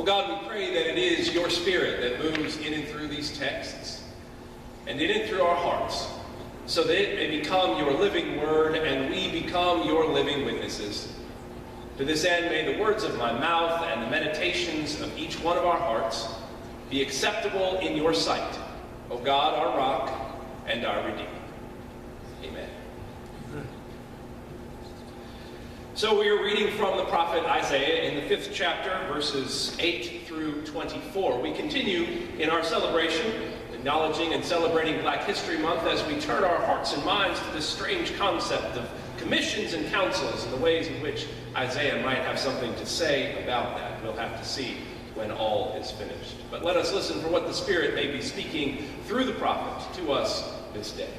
Oh God, we pray that it is your Spirit that moves in and through these texts and in and through our hearts, so that it may become your living word and we become your living witnesses. To this end, may the words of my mouth and the meditations of each one of our hearts be acceptable in your sight, O God, our rock and our Redeemer. Amen. So we are reading from the prophet Isaiah in the 5th chapter, verses 8 through 24. We continue in our celebration, acknowledging and celebrating Black History Month, as we turn our hearts and minds to this strange concept of commissions and councils and the ways in which Isaiah might have something to say about that. We'll have to see when all is finished. But let us listen for what the Spirit may be speaking through the prophet to us this day.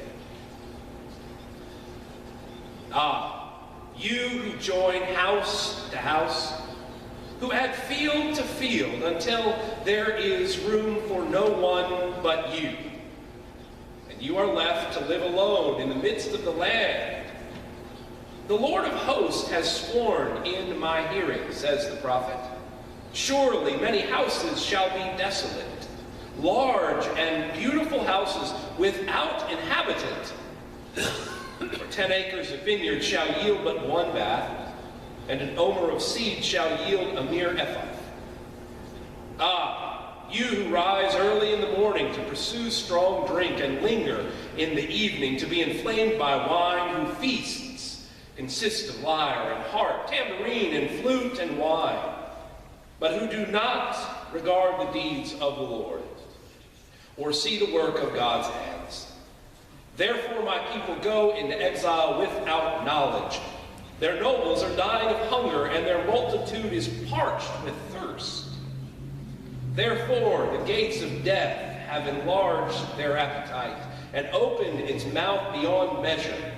You who join house to house, who add field to field until there is room for no one but you, and you are left to live alone in the midst of the land. The Lord of hosts has sworn in my hearing, says the prophet. Surely many houses shall be desolate, large and beautiful houses without inhabitant. For 10 acres of vineyard shall yield but one bath, and an omer of seed shall yield a mere ephah. You who rise early in the morning to pursue strong drink and linger in the evening to be inflamed by wine, who feasts consist of lyre and harp, tambourine and flute and wine, but who do not regard the deeds of the Lord, or see the work of God's hands. Therefore my people go into exile without knowledge. Their nobles are dying of hunger, and their multitude is parched with thirst. Therefore the gates of death have enlarged their appetite, and opened its mouth beyond measure.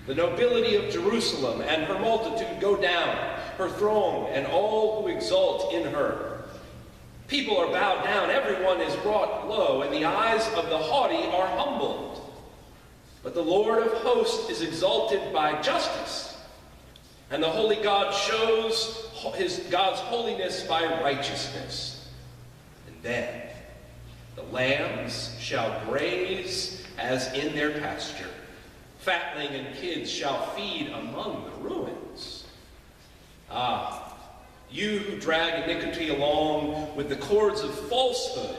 The nobility of Jerusalem and her multitude go down, her throng and all who exult in her. People are bowed down, everyone is brought low, and the eyes of the haughty are humbled. But the Lord of hosts is exalted by justice, and the holy God shows God's holiness by righteousness. And then the lambs shall graze as in their pasture. Fatling and kids shall feed among the ruins. You who drag iniquity along with the cords of falsehood,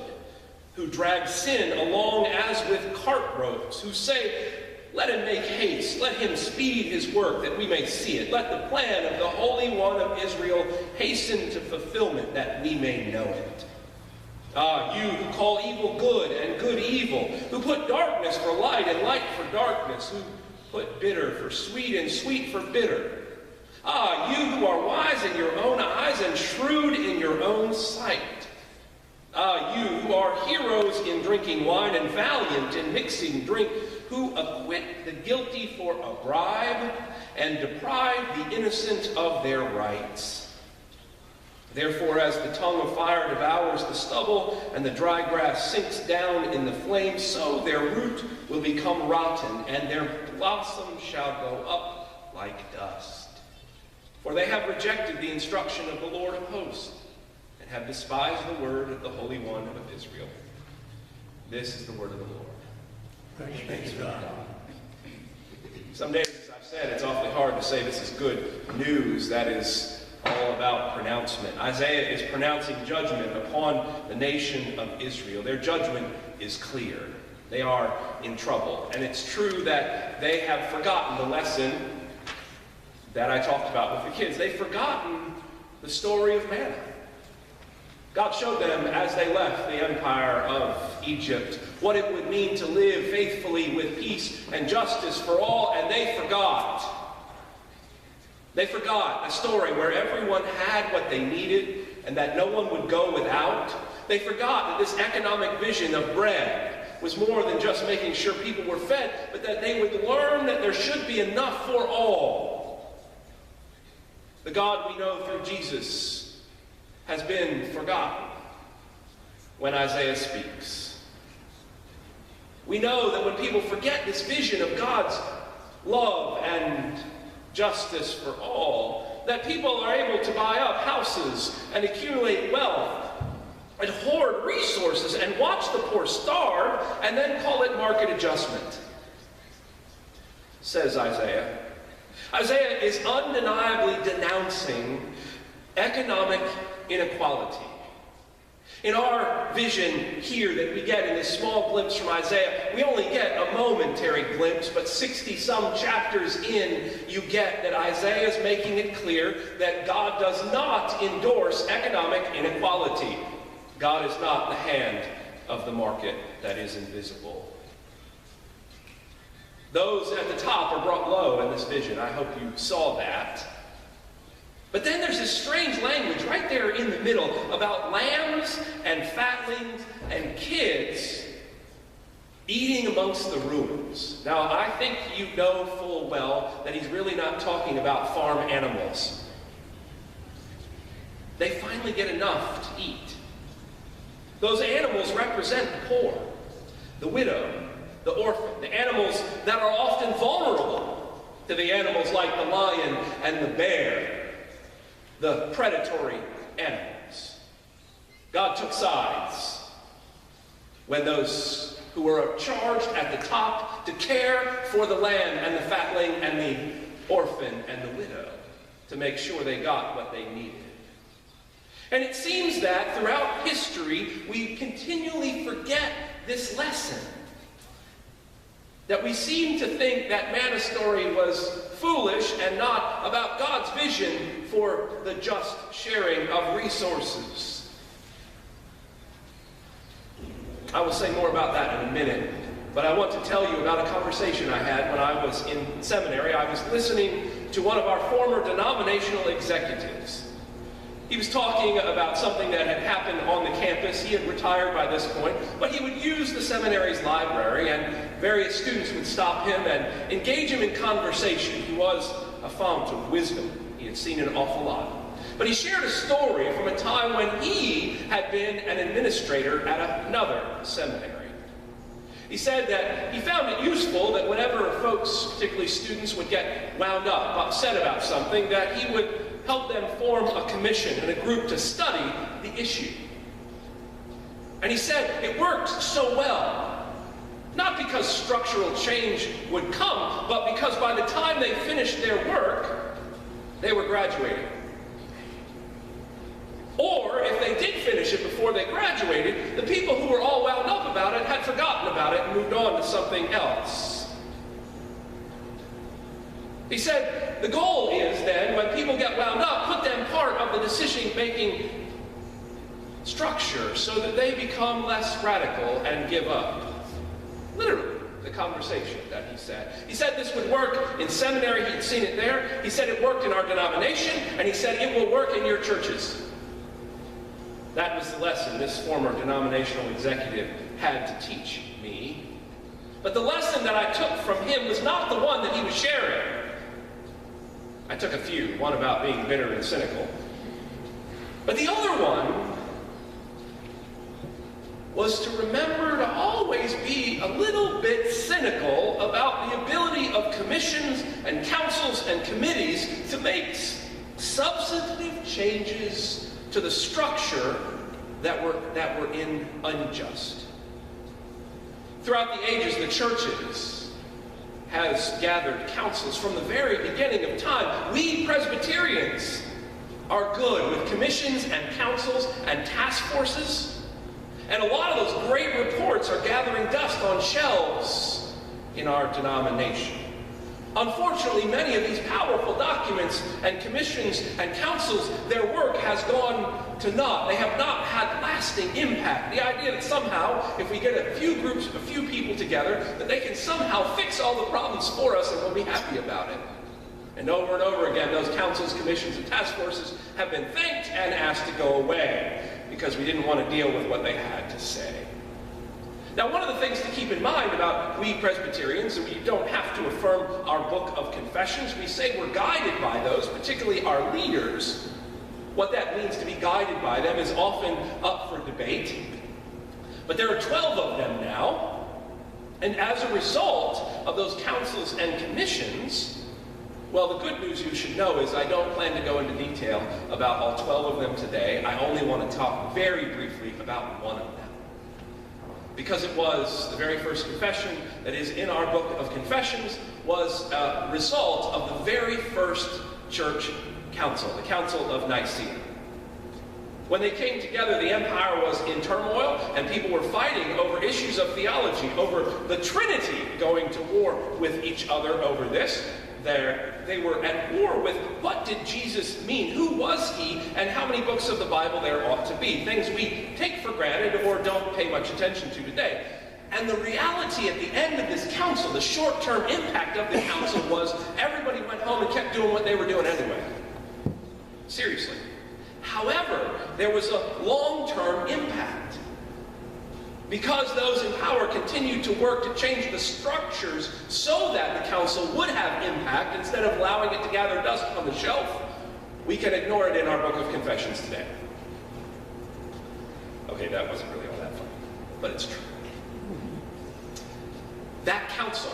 who drag sin along as with cart ropes, who say, let him make haste, let him speed his work that we may see it. Let the plan of the Holy One of Israel hasten to fulfillment that we may know it. You who call evil good and good evil, who put darkness for light and light for darkness, who put bitter for sweet and sweet for bitter. You who are wise in your own eyes and shrewd in your own sight. You who are heroes in drinking wine and valiant in mixing drink, who acquit the guilty for a bribe and deprive the innocent of their rights. Therefore, as the tongue of fire devours the stubble and the dry grass sinks down in the flame, so their root will become rotten, and their blossom shall go up like dust. For they have rejected the instruction of the Lord of hosts, and have despised the word of the Holy One of Israel. This is the word of the Lord. Thanks be to God. Some days, as I've said, it's awfully hard to say this is good news. That is all about pronouncement. Isaiah is pronouncing judgment upon the nation of Israel. Their judgment is clear. They are in trouble. And it's true that they have forgotten the lesson that I talked about with the kids. They've forgotten the story of manna. God showed them as they left the empire of Egypt what it would mean to live faithfully with peace and justice for all, and they forgot. They forgot a story where everyone had what they needed and that no one would go without. They forgot that this economic vision of bread was more than just making sure people were fed, but that they would learn that there should be enough for all. The God we know through Jesus has been forgotten when Isaiah speaks. We know that when people forget this vision of God's love and justice for all, that people are able to buy up houses and accumulate wealth and hoard resources and watch the poor starve and then call it market adjustment, says Isaiah. Isaiah is undeniably denouncing economic inequality. In our vision here that we get in this small glimpse from Isaiah, we only get a momentary glimpse, but 60-some chapters in, you get that Isaiah is making it clear that God does not endorse economic inequality. God is not the hand of the market that is invisible. Those at the top are brought low in this vision. I hope you saw that. But then there's this strange language right there in the middle about lambs and fatlings and kids eating amongst the ruins. Now, I think you know full well that he's really not talking about farm animals. They finally get enough to eat. Those animals represent the poor, the widow, the orphan, the animals that are often vulnerable to the animals like the lion and the bear, the predatory animals. God took sides when those who were charged at the top to care for the lamb and the fatling and the orphan and the widow to make sure they got what they needed. And it seems that throughout history, we continually forget this lesson. That we seem to think that manna story was foolish and not about God's vision for the just sharing of resources. I will say more about that in a minute, but I want to tell you about a conversation I had when I was in seminary. I was listening to one of our former denominational executives. He was talking about something that had happened on the campus. He had retired by this point, but he would use the seminary's library, and various students would stop him and engage him in conversation. He was a font of wisdom. He had seen an awful lot. But he shared a story from a time when he had been an administrator at another seminary. He said that he found it useful that whenever folks, particularly students, would get wound up, upset about something, that he would help them form a commission and a group to study the issue. And he said it worked so well, not because structural change would come, but because by the time they finished their work, they were graduating. Or if they did finish it before they graduated, the people who were all wound up about it had forgotten about it and moved on to something else. He said, the goal is then, when people get wound up, put them part of the decision-making structure so that they become less radical and give up. Literally, the conversation that he said. He said this would work in seminary. He'd seen it there. He said it worked in our denomination, and he said it will work in your churches. That was the lesson this former denominational executive had to teach me. But the lesson that I took from him was not the one that he was sharing. I took a few, one about being bitter and cynical. But the other one was to remember to always be a little bit cynical about the ability of commissions and councils and committees to make substantive changes to the structure that were in unjust. Throughout the ages, the churches has gathered councils from the very beginning of time. We Presbyterians are good with commissions and councils and task forces. And a lot of those great reports are gathering dust on shelves in our denomination. Unfortunately, many of these powerful documents and commissions and councils, their work has gone to naught. They have not had lasting impact. The idea that somehow, if we get a few groups, a few people together, that they can somehow fix all the problems for us and we'll be happy about it. And over again, those councils, commissions, and task forces have been thanked and asked to go away because we didn't want to deal with what they had to say. Now, one of the things to keep in mind about we Presbyterians, and we don't have to affirm our book of confessions, we say we're guided by those, particularly our leaders. What that means to be guided by them is often up for debate. But there are 12 of them now, and as a result of those councils and commissions, Well, the good news you should know is I don't plan to go into detail about all 12 of them today. I only want to talk very briefly about one of them. Because it was the very first confession that is in our book of confessions, was a result of the very first church council, the Council of Nicaea. When they came together, the empire was in turmoil, and people were fighting over issues of theology, over the Trinity, going to war with each other over this. They were at war with what did Jesus mean? Who was he? And how many books of the Bible there ought to be? Things we take for granted or don't pay much attention to today. And the reality at the end of this council, the short-term impact of the council was everybody went home and kept doing what they were doing anyway. Seriously. However, there was a long-term impact. Because those in power continued to work to change the structures so that the council would have impact instead of allowing it to gather dust on the shelf, we can ignore it in our book of confessions today. Okay, that wasn't really all that funny, but it's true. That council,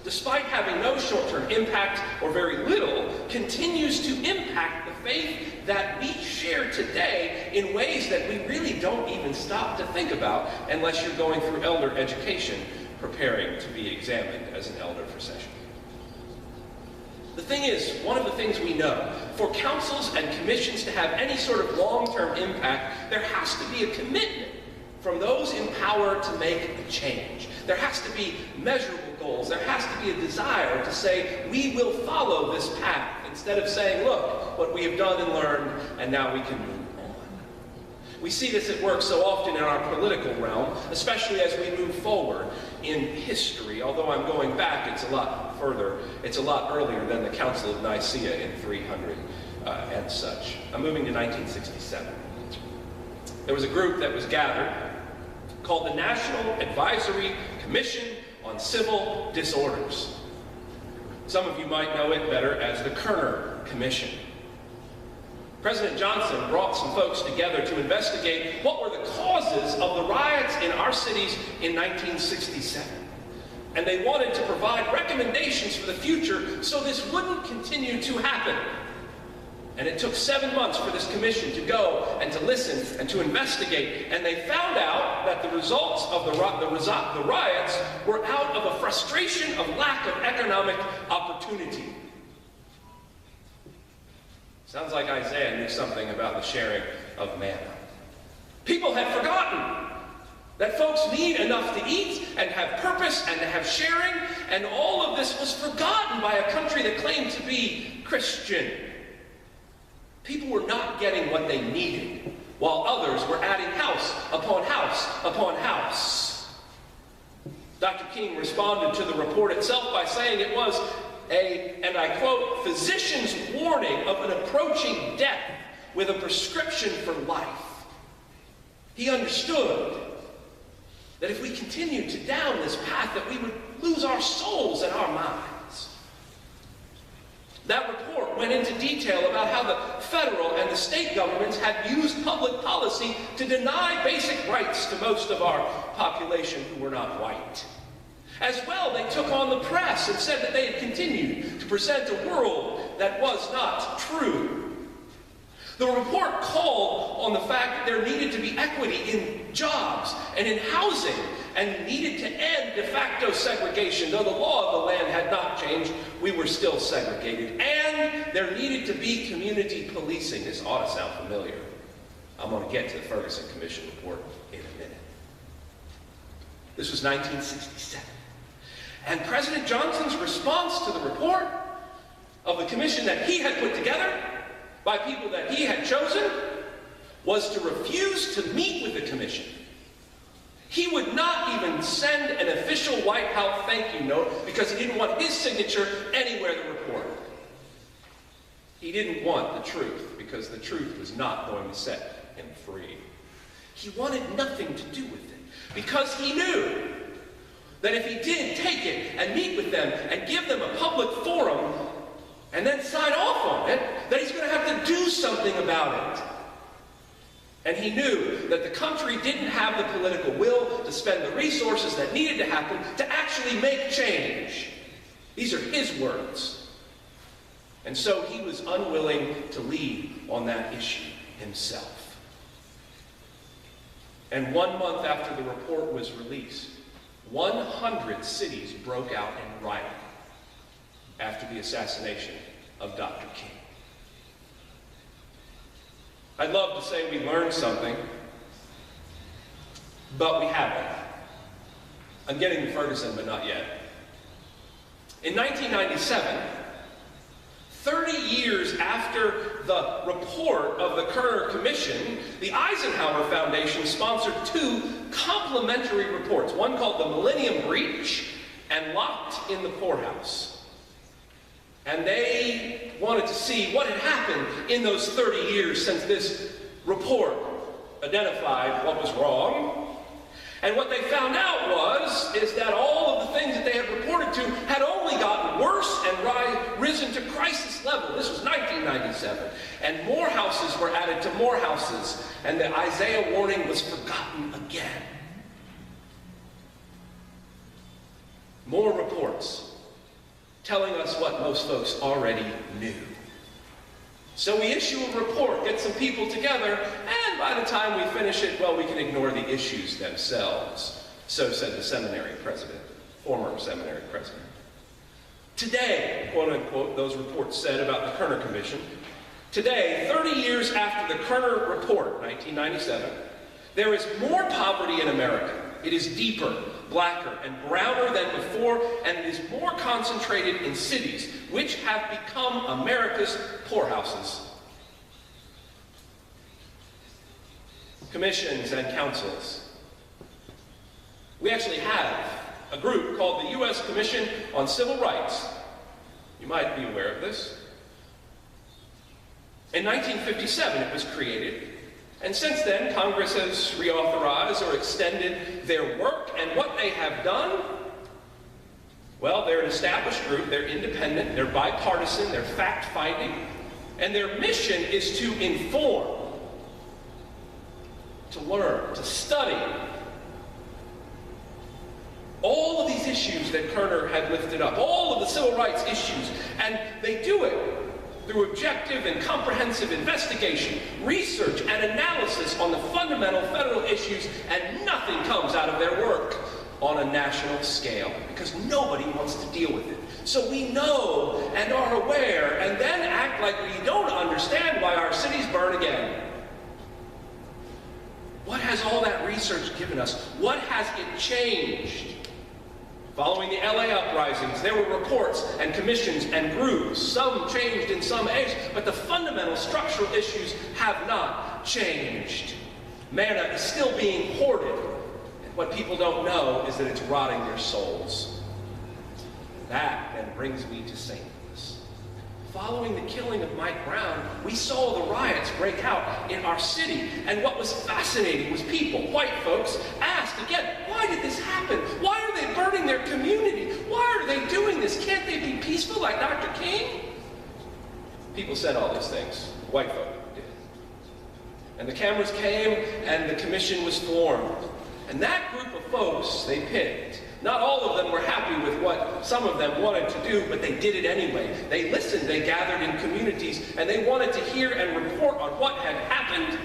despite having no short-term impact or very little, continues to impact the faith that we share today in ways that we really don't even stop to think about unless you're going through elder education, preparing to be examined as an elder for session. The thing is, one of the things we know, for councils and commissions to have any sort of long-term impact, there has to be a commitment from those in power to make a change. There has to be measurable goals. There has to be a desire to say, we will follow this path, instead of saying, look, what we have done and learned, and now we can move on. We see this at work so often in our political realm, especially as we move forward in history. Although I'm going back, it's a lot further. It's a lot earlier than the Council of Nicaea in 300 and such. I'm moving to 1967. There was a group that was gathered called the National Advisory Commission on Civil Disorders. Some of you might know it better as the Kerner Commission. President Johnson brought some folks together to investigate what were the causes of the riots in our cities in 1967. And they wanted to provide recommendations for the future so this wouldn't continue to happen. And it took 7 months for this commission to go and to listen and to investigate. And they found out that the results of the riots were out of a frustration of lack of economic opportunity. Sounds like Isaiah knew something about the sharing of manna. People had forgotten that folks need enough to eat and have purpose and to have sharing. And all of this was forgotten by a country that claimed to be Christian. People were not getting what they needed, while others were adding house upon house upon house. Dr. King responded to the report itself by saying it was and I quote, physician's warning of an approaching death with a prescription for life. He understood that if we continued down this path, that we would lose our souls and our minds. That report went into detail about how the federal and the state governments had used public policy to deny basic rights to most of our population who were not white. As well, they took on the press and said that they had continued to present a world that was not true. The report called on the fact that there needed to be equity in jobs and in housing, and needed to end de facto segregation. Though the law of the land had not changed, we were still segregated. And there needed to be community policing. This ought to sound familiar. I'm going to get to the Ferguson Commission report in a minute. This was 1967. And President Johnson's response to the report of the commission that he had put together by people that he had chosen was to refuse to meet with the commission. He would not even send an official White House thank you note because he didn't want his signature anywhere in the report. He didn't want the truth because the truth was not going to set him free. He wanted nothing to do with it because he knew that if he did take it and meet with them and give them a public forum and then sign off on it, that he's going to have to do something about it. And he knew that the country didn't have the political will to spend the resources that needed to happen to actually make change. These are his words. And so he was unwilling to lead on that issue himself. And 1 month after the report was released, 100 cities broke out in riot after the assassination of Dr. King. I'd love to say we learned something, but we haven't. I'm getting to Ferguson, but not yet. In 1997, 30 years after the report of the Kerner Commission, the Eisenhower Foundation sponsored 2 complementary reports, one called The Millennium Breach and Locked in the Poorhouse. And they wanted to see what had happened in those 30 years since this report identified what was wrong. And what they found out is that all of the things that they had reported to had only gotten worse and risen to crisis level. This was 1997. And more houses were added to more houses, and the Isaiah warning was forgotten again. More reports telling us what most folks already knew. So we issue a report, get some people together, and by the time we finish it, well, we can ignore the issues themselves. So said the seminary president, former seminary president. Today, quote unquote, those reports said about the Kerner Commission, today, 30 years after the Kerner report, 1997, there is more poverty in America. It is deeper, blacker, and browner than before, and it is more concentrated in cities, which have become America's poorhouses. Commissions and councils. We actually have a group called the U.S. Commission on Civil Rights. You might be aware of this. In 1957, it was created. And since then, Congress has reauthorized or extended their work, and what they have done, well, they're an established group, they're independent, they're bipartisan, they're fact-finding, and their mission is to inform, to learn, to study all of these issues that Kerner had lifted up, all of the civil rights issues, and they do it through objective and comprehensive investigation, research, and analysis on the fundamental federal issues, and nothing comes out of their work on a national scale, because nobody wants to deal with it. So we know and are aware, and then act like we don't understand why our cities burn again. What has all that research given us? What has it changed? Following the LA uprisings, there were reports and commissions and groups. Some changed in some areas, but the fundamental structural issues have not changed. Manna is still being hoarded, and what people don't know is that it's rotting their souls. That then brings me to St. Louis. Following the killing of Mike Brown, we saw the riots break out in our city, and what was fascinating was people, white folks, asked again, why did this happen? Why are they burning their community? Why are they doing this? Can't they be peaceful like Dr. King? People said all these things. White folk did. And the cameras came, and the commission was formed. And that group of folks they picked, not all of them were happy with what some of them wanted to do, but they did it anyway. They listened, they gathered in communities, and they wanted to hear and report on what had happened.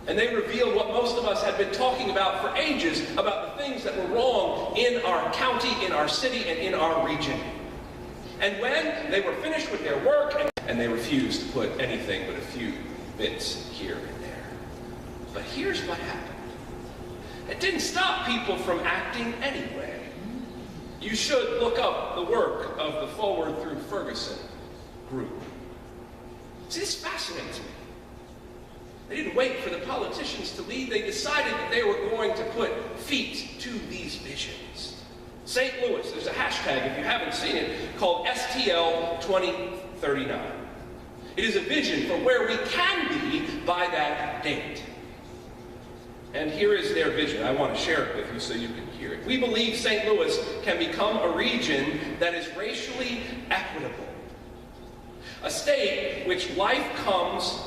And they revealed what most of us had been talking about for ages, about the things that were wrong in our county, in our city, and in our region. And when they were finished with their work, and they refused to put anything but a few bits here and there. But here's what happened. It didn't stop people from acting anyway. You should look up the work of the Forward Through Ferguson group. See, this fascinates me. They didn't wait for the politicians to lead. They decided that they were going to put feet to these visions. St. Louis, there's a hashtag, if you haven't seen it, called STL 2039. It is a vision for where we can be by that date. And here is their vision. I want to share it with you so you can hear it. We believe St. Louis can become a region that is racially equitable. A state which life outcomes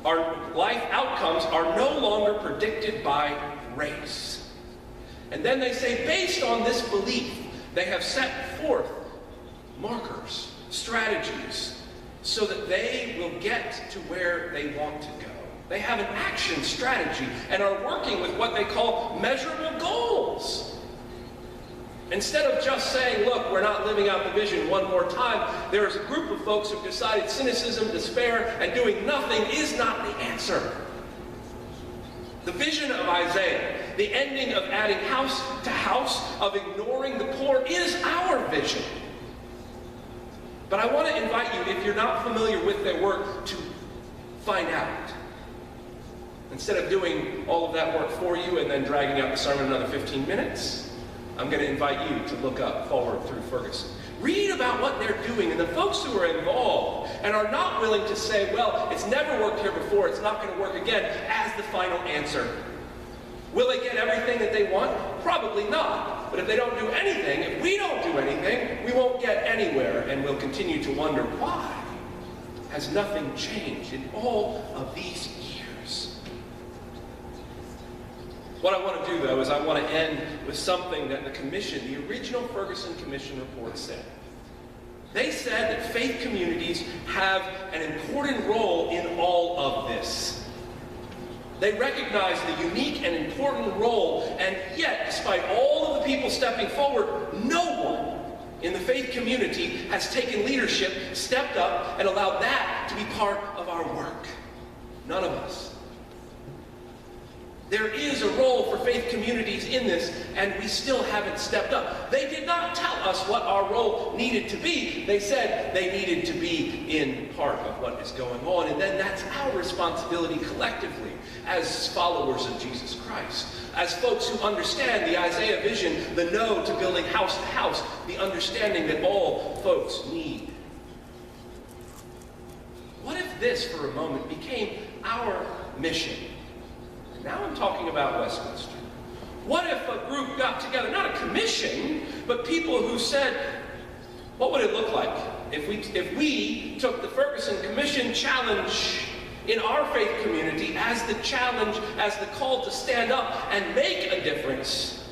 are no longer predicted by race. And then they say, based on this belief, they have set forth markers, strategies so that they will get to where they want to go. They have an action strategy and are working with what they call measurable goals. Instead of just saying, look, we're not living out the vision one more time, there is a group of folks who've decided cynicism, despair, and doing nothing is not the answer. The vision of Isaiah, the ending of adding house to house, of ignoring the poor, is our vision. But I want to invite you, if you're not familiar with their work, to find out. Instead of doing all of that work for you and then dragging out the sermon another 15 minutes, I'm going to invite you to look up Forward Through Ferguson. Read about what they're doing and the folks who are involved and are not willing to say, well, it's never worked here before, it's not going to work again, as the final answer. Will they get everything that they want? Probably not. But if they don't do anything, if we don't do anything, we won't get anywhere, and we'll continue to wonder, why has nothing changed in all of these years? What I want to do, though, is I want to end with something that the commission, the original Ferguson Commission report said. They said that faith communities have an important role in all of this. They recognize the unique and important role, and yet, despite all of the people stepping forward, no one in the faith community has taken leadership, stepped up, and allowed that to be part of our work. None of us. There is a role for faith communities in this, and we still haven't stepped up. They did not tell us what our role needed to be. They said they needed to be in part of what is going on, and then that's our responsibility collectively as followers of Jesus Christ, as folks who understand the Isaiah vision, the no to building house to house, the understanding that all folks need. What if this, for a moment, became our mission? Now I'm talking about Westminster. What if a group got together, not a commission, but people who said, what would it look like if we took the Ferguson Commission challenge in our faith community as the challenge, as the call to stand up and make a difference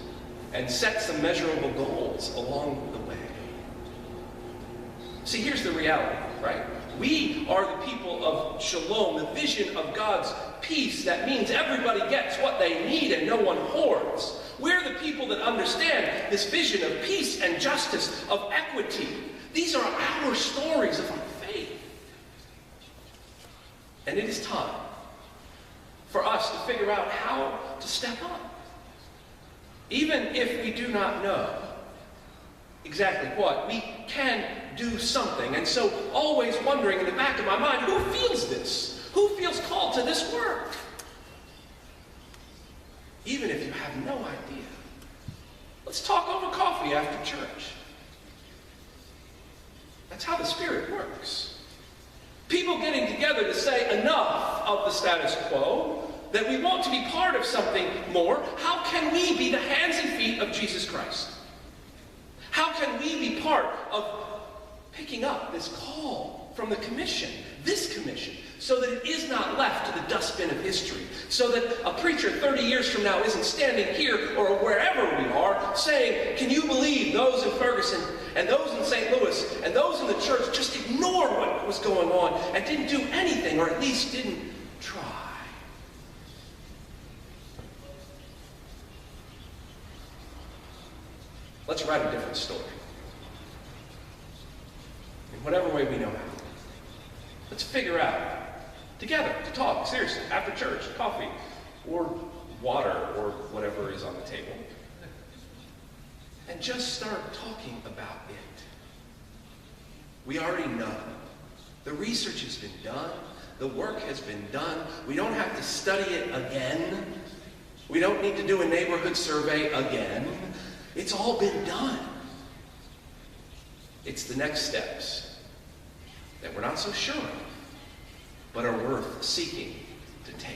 and set some measurable goals along the way? See, here's the reality, right? We are the people of shalom, the vision of God's peace that means everybody gets what they need and no one hoards. We're the people that understand this vision of peace and justice, of equity. These are our stories of our faith. And it is time for us to figure out how to step up. Even if we do not know exactly what, we can do something. And so always wondering in the back of my mind, who feels this? Who feels called to this work? Even if you have no idea. Let's talk over coffee after church. That's how the Spirit works. People getting together to say enough of the status quo, that we want to be part of something more. How can we be the hands and feet of Jesus Christ? How can we be part of picking up this call from the commission, this commission, so that it is not left to the dustbin of history, so that a preacher 30 years from now isn't standing here or wherever we are saying, can you believe those in Ferguson and those in St. Louis and those in the church just ignored what was going on and didn't do anything, or at least didn't try? Let's write a different story. In whatever way we know how. Let's figure out, together, to talk, seriously, after church, coffee, or water, or whatever is on the table, and just start talking about it. We already know. The research has been done. The work has been done. We don't have to study it again. We don't need to do a neighborhood survey again. It's all been done. It's the next steps that we're not so sure of, but are worth seeking to take.